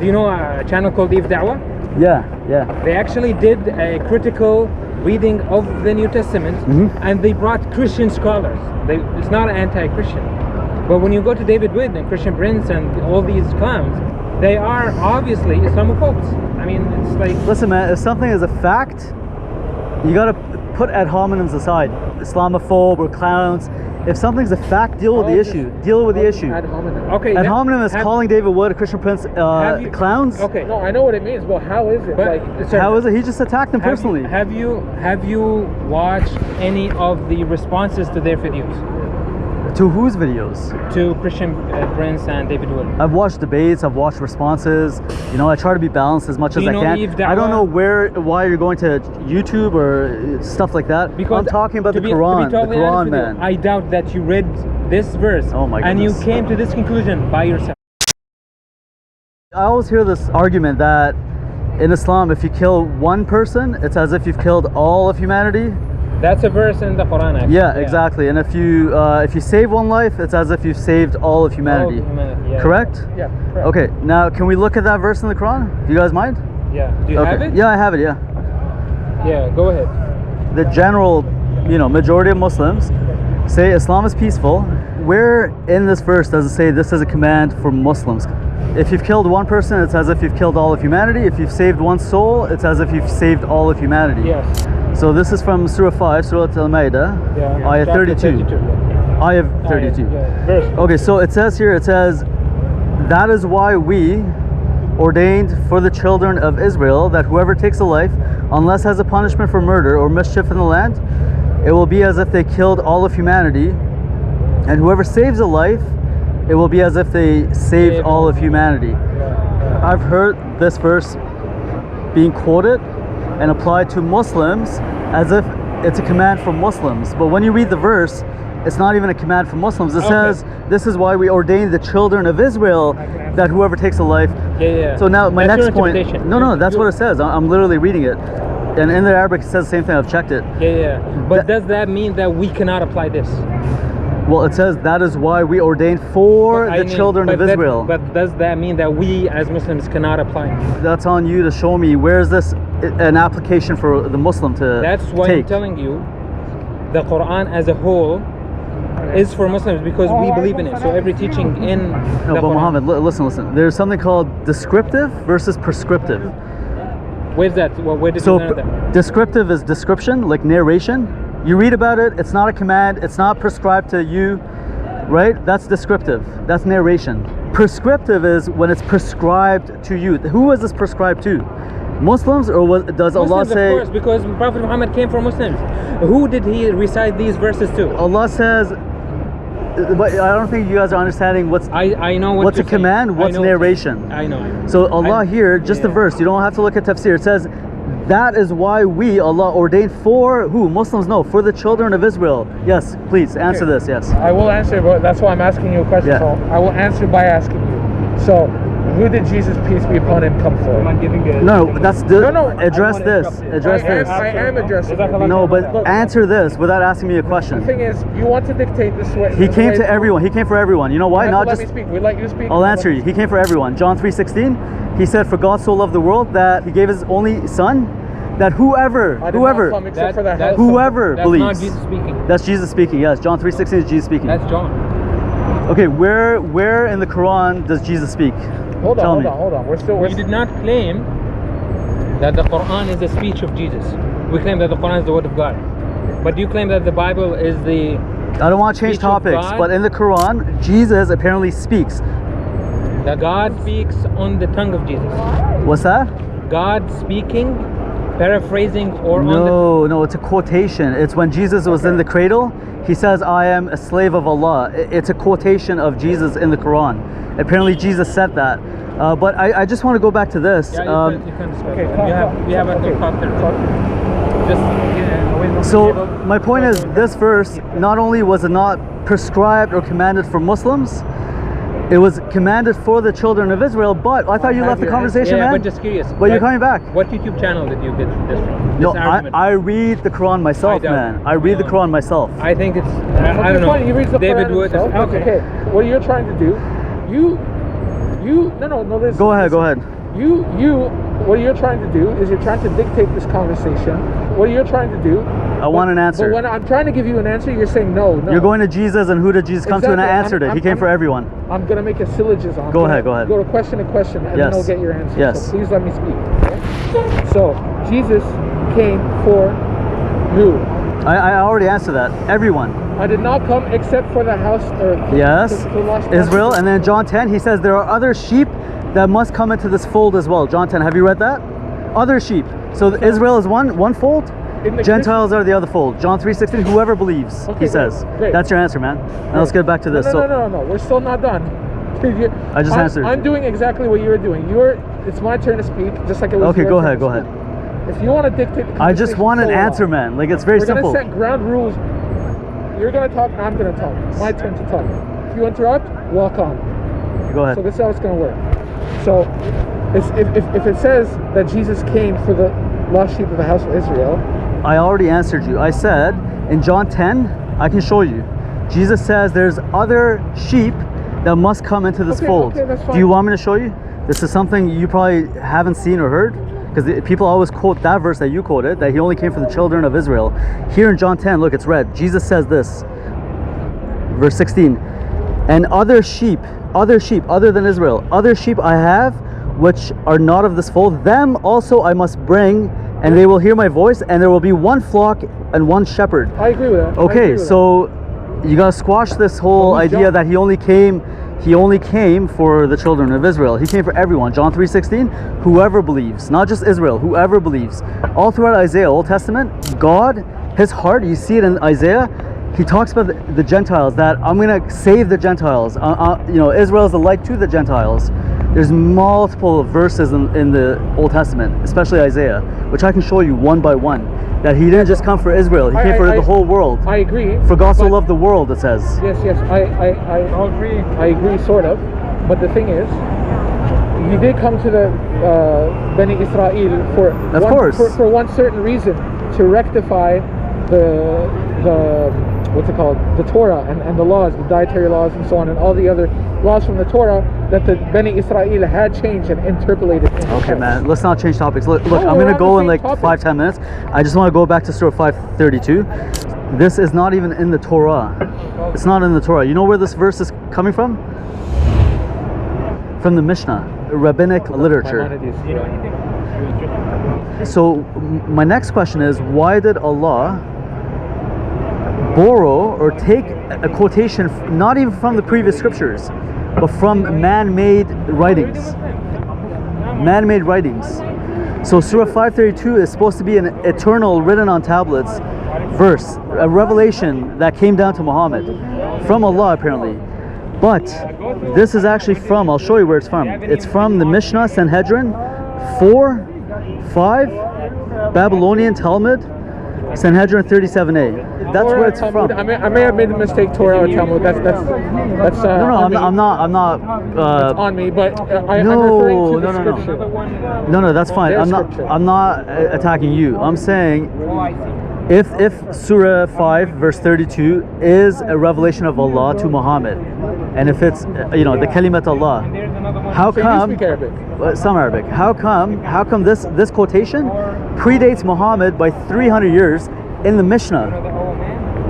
Do you know a channel called Dawah? Yeah, yeah. They actually did a critical reading of the New Testament, and they brought Christian scholars. It's not anti-Christian. But when you go to David Wood and Christian Prince and all these clowns, they are obviously Islamophobes. I mean, it's like... Listen, man, if something is a fact, you gotta put ad hominems aside. Islamophobe or clowns. If something's a fact, deal with the issue. Deal with the issue. Ad hominem. Okay. Ad hominem is calling David Wood, a Christian Prince, clowns. Okay. No, I know what it means. Well, how is it? But, how is it? He just attacked them personally. Have you watched any of the responses to their videos? To whose videos? To Christian Prince and David Wood. I've watched debates, I've watched responses. You know, I try to be balanced as much as I can. I don't know why you're going to YouTube or stuff like that. Because I'm talking about the Quran, the Quran, man. I doubt that you read this verse and you came to this conclusion by yourself. I always hear this argument that in Islam, if you kill one person, it's as if you've killed all of humanity. That's a verse in the Quran, actually. Yeah, exactly. And if you save one life, it's as if you've saved all of humanity. Correct? Yeah, correct. Okay, now can we look at that verse in the Quran? Do you guys mind? Yeah. Do you have it? Yeah, I have it, yeah. Yeah, go ahead. The general, majority of Muslims say Islam is peaceful. Where in this verse does it say this is a command for Muslims? If you've killed one person, it's as if you've killed all of humanity. If you've saved one soul, it's as if you've saved all of humanity. Yes. So this is from Surah 5, Surah Al-Ma'idah, Ayah 32. Ayah 32. Okay, so it says here, that is why we ordained for the children of Israel that whoever takes a life, unless has a punishment for murder or mischief in the land, it will be as if they killed all of humanity. And whoever saves a life, it will be as if they saved all of humanity. I've heard this verse being quoted and applied to Muslims as if it's a command for Muslims. But when you read the verse, it's not even a command for Muslims. It says, this is why we ordained the children of Israel that whoever takes a life. So now my next point. No, that's what it says. I'm literally reading it. And in the Arabic it says the same thing. I've checked it. But does that mean that we cannot apply this? Well, it says that is why we ordained for the children of Israel. But does that mean that we as Muslims cannot apply it? That's on you to show me where is this an application for the Muslim to That's why I'm telling you, the Quran as a whole is for Muslims because we believe in it. So every teaching in No, but Muhammad, listen. There's something called descriptive versus prescriptive. Where's that? Where did you learn that? Descriptive is description, like narration. You read about it, it's not a command, it's not prescribed to you, right? That's descriptive, that's narration. Prescriptive is when it's prescribed to you. Who is this prescribed to? Muslims, or does Allah say... Of course, because Prophet Muhammad came from Muslims. Who did he recite these verses to? Allah says, but I don't think you guys are understanding what's... I know what's a command, what's narration. I know. So Allah here, just the verse, you don't have to look at tafsir. It says, that is why we, Allah, ordained for who? Muslims, no, for the children of Israel. Yes, please, answer this, yes. I will answer, but that's why I'm asking you a question. So I will answer by asking you. So, who did Jesus, peace be upon him, come for? No, that's address this. Address this. I am addressing it. No, but answer this without asking me a question. The thing is, you want to dictate this way. He came to everyone. He came for everyone. You know why? Not just... Let me speak. We let you speak. I'll answer you. He came for everyone. John 3:16. He said, for God so loved the world that he gave his only son, that whoever believes. That's not Jesus speaking. That's Jesus speaking, yes. John 3:16 is Jesus speaking. That's John. Okay, where in the Quran does Jesus speak? Hold on. We did not claim that the Quran is the speech of Jesus. We claim that the Quran is the word of God. But do you claim that the Bible is the... I don't want to change topics, but in the Quran, Jesus apparently speaks. That God speaks on the tongue of Jesus. What's that? God speaking, paraphrasing, or No, it's a quotation. It's when Jesus was in the cradle, he says, I am a slave of Allah. It's a quotation of Jesus in the Quran. Apparently Jesus said that. But I just want to go back to this. You can discuss it. We have a good talk there. So my point is, this verse, not only was it not prescribed or commanded for Muslims, it was commanded for the children of Israel, but I thought you left the conversation, man. But just curious. But you're coming back. What YouTube channel did you get this from? No, I read the Quran myself, man. I read the Quran myself. I think it's, I don't know. He reads the David Quran Wood. Okay. What you're trying to do, you Listen. Go ahead. What you're trying to do is you're trying to dictate this conversation. What you're trying to do. I want an answer. But when I'm trying to give you an answer, you're saying no. You're going to Jesus, and who did Jesus come to? And I answered it. He came for everyone. I'm going to make a syllogism. Go ahead. Go to question to question, and then I'll get your answer. Yes. So please let me speak. Okay? So Jesus came for who? I already answered that. Everyone. I did not come except for the house or Israel. And then John 10, he says there are other sheep that must come into this fold as well. John 10, have you read that? Other sheep. So Israel is one fold. Gentiles are the other fold. John 3:16, whoever believes, he says. Great. That's your answer, man. Now let's get back to this. No. We're still not done. I just answered. I'm doing exactly what you're doing. It's my turn to speak, just like it was. Okay, go ahead. If you want to dictate the I just want an answer, man. Like, it's very simple. We're gonna set ground rules. You're gonna talk, I'm gonna talk. It's my turn to talk. If you interrupt, walk on. Go ahead. So this is how it's gonna work. So if it says that Jesus came for the lost sheep of the house of Israel, I already answered you. I said in John 10, I can show you. Jesus says there's other sheep that must come into this fold. Okay, that's fine. Do you want me to show you? This is something you probably haven't seen or heard, because people always quote that verse that you quoted, that he only came for the children of Israel. Here in John 10, look, it's red. Jesus says this, verse 16, and other sheep other than Israel, other sheep I have which are not of this fold, them also I must bring, and they will hear my voice, and there will be one flock and one shepherd. I agree with that. Okay, so you gotta squash this whole idea that he only came for the children of Israel. He came for everyone. John 3:16, whoever believes, not just Israel, whoever believes. All throughout Isaiah, Old Testament, God, his heart, you see it in Isaiah, he talks about the Gentiles, that I'm gonna save the Gentiles. Israel is the light to the Gentiles. There's multiple verses in the Old Testament, especially Isaiah, which I can show you one by one, that he didn't just come for Israel, he came for the whole world. I agree. For God so loved the world, it says. Yes, I agree. I agree, sort of. But the thing is, he did come to the Beni Israel for one certain reason, to rectify the what's it called, the Torah and the laws, the dietary laws and so on, and all the other laws from the Torah that the Beni Israel had changed and interpolated. Okay, man, let's not change topics. Look, I'm gonna go in like 5-10 minutes. I just want to go back to Surah 5:32. This is not even in the Torah. It's not in the Torah. You know where this verse is coming from? From the Mishnah, rabbinic literature. So my next question is, why did Allah borrow or take a quotation not even from the previous scriptures, but from man-made writings? Man-made writings. So Surah 5:32 is supposed to be an eternal, written on tablets verse, a revelation that came down to Muhammad from Allah apparently. But this is actually from, I'll show you where it's from. It's from the Mishnah, Sanhedrin 4:5, Babylonian Talmud, Sanhedrin 37a. That's where it's from. I may have made the mistake, Torah or Talmud. That's I'm not. It's on me, but I'm referring to the scripture. No, that's fine. I'm not attacking you. I'm saying, if Surah 5 verse 32 is a revelation of Allah to Muhammad, and if it's the Kalimat Allah, how come? You speak Arabic. Some Arabic. How come this quotation predates Muhammad by 300 years in the Mishnah?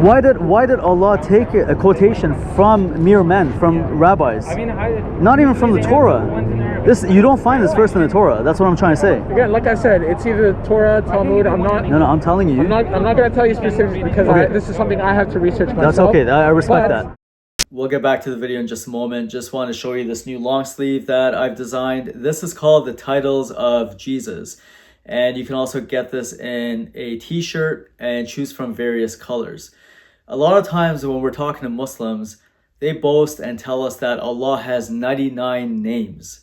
Why did Allah take a quotation from mere men, from rabbis? Not even from the Torah. You don't find this verse in the Torah. That's what I'm trying to say. Again, like I said, it's either Torah, Talmud. I'm not. No, I'm telling you. I'm not going to tell you specifically because this is something I have to research myself. That's okay. I respect that. We'll get back to the video in just a moment. Just want to show you this new long sleeve that I've designed. This is called the Titles of Jesus. And you can also get this in a t-shirt and choose from various colors. A lot of times when we're talking to Muslims, they boast and tell us that Allah has 99 names.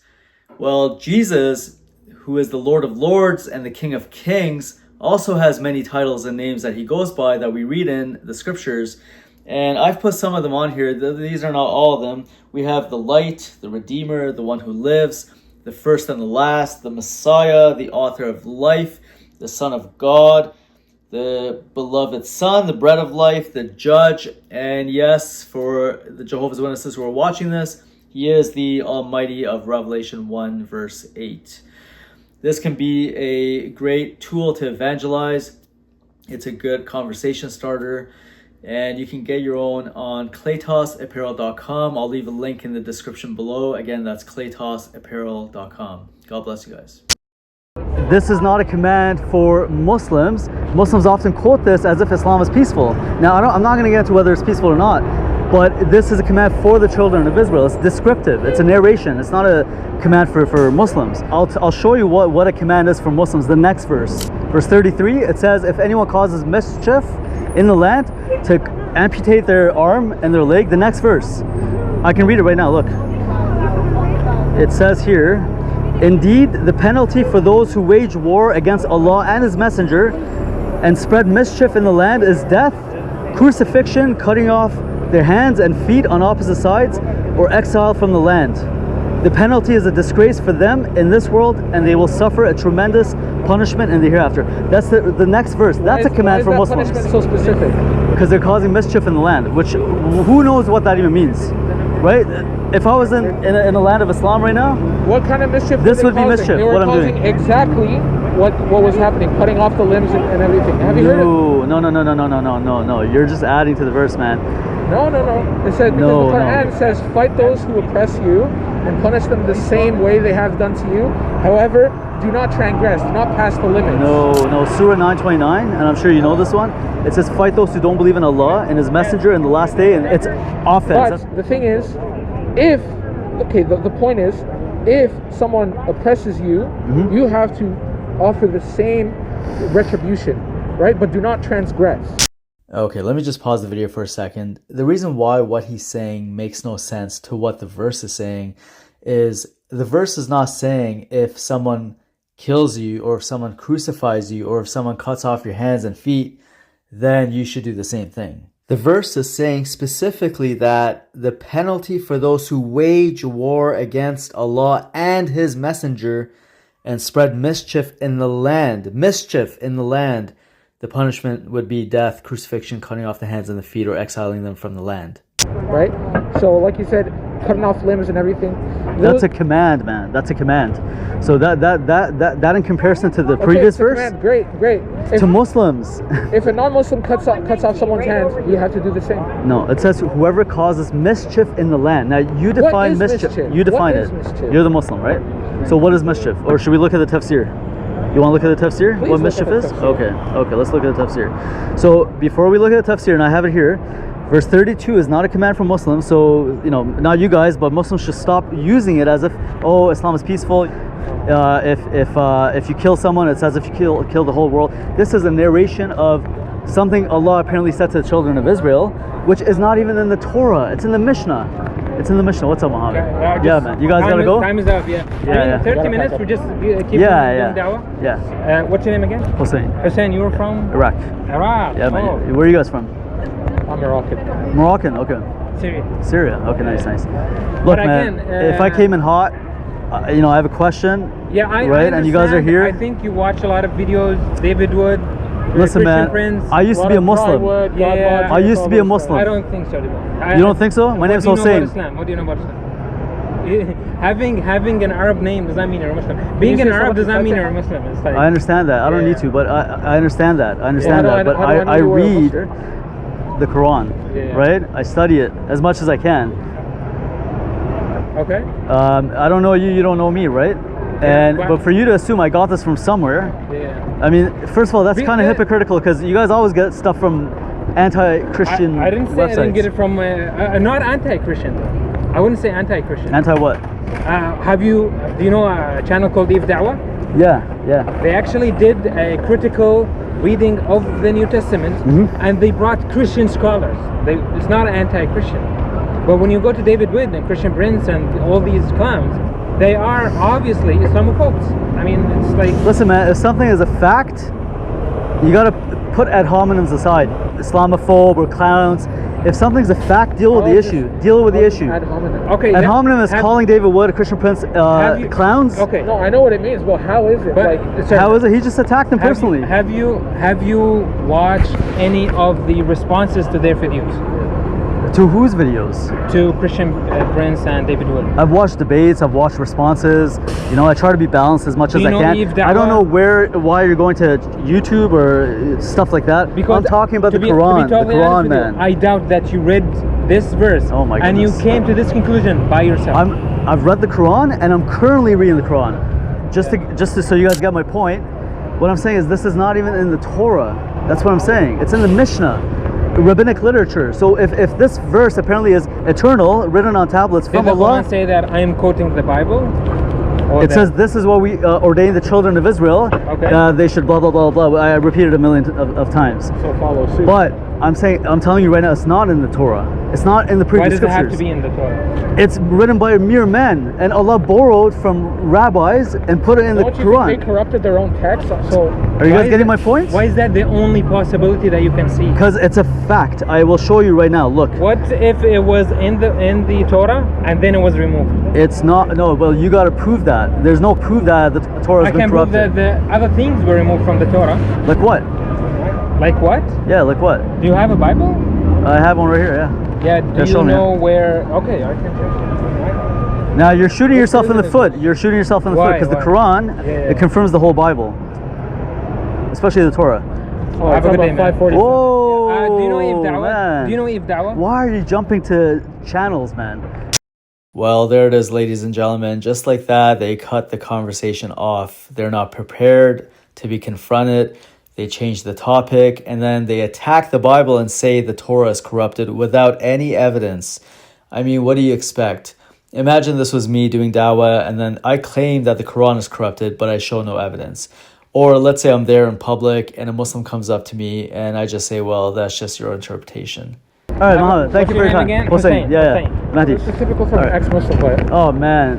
Well, Jesus, who is the Lord of Lords and the King of Kings, also has many titles and names that he goes by that we read in the scriptures. And I've put some of them on here. These are not all of them. We have the Light, the Redeemer, the One who lives, the First and the Last, the Messiah, the Author of Life, the Son of God, the Beloved Son, the Bread of Life, the Judge, and yes, for the Jehovah's Witnesses who are watching this, He is the Almighty of Revelation 1 verse 8. This can be a great tool to evangelize. It's a good conversation starter. And you can get your own on claytosapparel.com. I'll leave a link in the description below. Again, that's claytosapparel.com. God bless you guys. This is not a command for Muslims. Muslims often quote this as if Islam is peaceful. Now, I'm not going to get into whether it's peaceful or not, but this is a command for the children of Israel. It's descriptive. It's a narration. It's not a command for Muslims. I'll show you what a command is for Muslims. The next verse. Verse 33, it says, if anyone causes mischief in the land, to amputate their arm and their leg. The next verse. I can read it right now. Look. It says here, indeed, the penalty for those who wage war against Allah and His Messenger and spread mischief in the land is death, crucifixion, cutting off their hands and feet on opposite sides, or exile from the land. The penalty is a disgrace for them in this world, and they will suffer a tremendous punishment in the hereafter. That's the next verse. That's a command for Muslims. Punishment so specific? Because they're causing mischief in the land, which who knows what that even means, right? If I was in a land of Islam right now, what kind of mischief? This would be mischief. They were what I'm causing doing exactly what was happening, cutting off the limbs and everything. Have you heard of? No. You're just adding to the verse, man. No. It said because the Quran says, fight those who oppress you and punish them the same way they have done to you. However, do not transgress, do not pass the limits. No. Surah 9:29, and I'm sure you know this one. It says, fight those who don't believe in Allah and His Messenger in the last day, and it's offense. But the thing is, the point is, if someone oppresses you, you have to offer the same retribution, right? But do not transgress. Okay, let me just pause the video for a second. The reason why what he's saying makes no sense to what the verse is saying is the verse is not saying if someone kills you or if someone crucifies you or if someone cuts off your hands and feet, then you should do the same thing. The verse is saying specifically that the penalty for those who wage war against Allah and His Messenger and spread mischief in the land, the punishment would be death, crucifixion, cutting off the hands and the feet, or exiling them from the land. Right? So like you said, cutting off limbs and everything. That's a command, man. That's a command. So that in comparison to the previous verse. Command. Great. To Muslims. If a non-Muslim cuts off someone's hands, you have to do the same. No, it says whoever causes mischief in the land. Now you define mischief. You define it. Mischief? You're the Muslim, right? So what is mischief? Or should we look at the tafsir? You want to look at the tafsir? Please, what mischief is? Okay, let's look at the tafsir. So before we look at the tafsir, and I have it here, verse 32 is not a command for Muslims. So, not you guys, but Muslims should stop using it as if, oh, Islam is peaceful. If you kill someone, it's as if you kill the whole world. This is a narration of something Allah apparently said to the children of Israel, which is not even in the Torah. It's in the Mishnah. What's up, Muhammad? Yeah, man. You guys gotta go? Time is up, yeah. 30 minutes, we just keep doing Dawah? Yeah. What's your name again? HOSSEIN. HOSSEIN, you were from? Iraq. Yeah, man. Where are you guys from? I'm Moroccan. Moroccan, okay. Syria. Okay, nice. Look, man, if I came in hot, I have a question. Yeah, right? And you guys are here. I think you watch a lot of videos, David Wood. Listen, man, I used to be a Muslim. I used to be a Muslim. I don't think so. You don't think so? My name's HOSSEIN. What do you know about Islam? Having an Arab name does not mean you're a Muslim. Being an Arab does not mean you're a Muslim. It's like, I understand that. I don't need to, but I understand that. But I read the Quran, right? I study it as much as I can. Okay. I don't know you. You don't know me, right? But for you to assume I got this from somewhere, I mean, first of all, that's kind of hypocritical because you guys always get stuff from anti-Christian I didn't say websites. I didn't get it from not anti-Christian. I wouldn't say anti-Christian. Anti what? Do you know a channel called Dawah? Yeah. They actually did a critical reading of the New Testament, and they brought Christian scholars. It's not anti-Christian. But when you go to David Wood and Christian Prince and all these clowns, they are obviously Islamophobes. I mean, it's like... Listen, man, if something is a fact, you gotta put ad hominems aside. Islamophobe or clowns. If something's a fact, deal with the issue. Ad hominem. Okay. Ad hominem is calling David Wood, a Christian Prince, clowns. Okay. No, I know what it means, but how is it? How is it? He just attacked them personally. Have you watched any of the responses to their videos? To whose videos? To Christian Prince and David Wood. I've watched debates, I've watched responses. You know, I try to be balanced as much as I can. I don't know why you're going to YouTube or stuff like that. Because I'm talking about the Quran, man. I doubt that you read this verse and you came to this conclusion by yourself. I've read the Quran and I'm currently reading the Quran. Just so you guys get my point. What I'm saying is this is not even in the Torah. That's what I'm saying. It's in the Mishnah, rabbinic literature. So if this verse apparently is eternal, written on tablets from Allah. Did the Quran say that I am quoting the Bible? It says this is what we ordained the children of Israel. They should blah blah blah blah. I repeated a million of times. So follow suit. But I'm telling you right now, it's not in the Torah. It's not in the previous scriptures. Why does it have to be in the Torah? It's written by mere men, and Allah borrowed from rabbis and put it in the Quran. Don't you think they corrupted their own text? So are you guys getting my point? Why is that the only possibility that you can see? Because it's a fact. I will show you right now. Look. What if it was in the Torah and then it was removed? It's not. No. Well, you got to prove that. There's no proof that the Torah has been corrupted. I can prove that the other things were removed from the Torah. Like what? Like what? Yeah, like what? Do you have a Bible? I have one right here, yeah. Yeah, do you know where... Okay, I can check. Now, you're shooting yourself in the foot. You're shooting yourself in the foot because the Quran, it confirms the whole Bible. Especially the Torah. Oh, have a good day, man. Whoa! Do you know Eve Dawah? Do you know Eve Dawah? Why are you jumping to channels, man? Well, there it is, ladies and gentlemen. Just like that, they cut the conversation off. They're not prepared to be confronted. They change the topic, and then they attack the Bible and say the Torah is corrupted without any evidence. I mean, what do you expect? Imagine this was me doing dawah, and then I claim that the Quran is corrupted, but I show no evidence. Or let's say I'm there in public, and a Muslim comes up to me, and I just say, well, that's just your interpretation. All right, Mohammed, thank you for your time. Hossein, yeah. Mahdi. It's a typical sort of ex-Muslim way. Oh, man.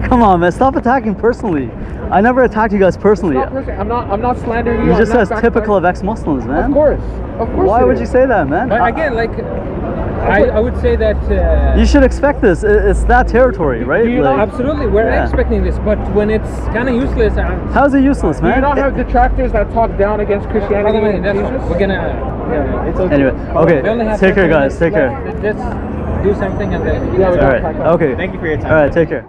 Come on, man. Stop attacking personally. I never attacked you guys personally. I'm not slandering you. You just said typical of ex-Muslims, man. Of course. Why would you say that, man? But again, like, I would say that... you should expect this. It's that territory, right? Absolutely. We're expecting this. But when it's kind of useless... How's it useless, man? Do you not have detractors that talk down against Christianity and Jesus? We're going to... it's okay. Anyway, okay. Take care, guys. Take care. Let's do something and then... All right. Okay. Thank you for your time. All right, take care.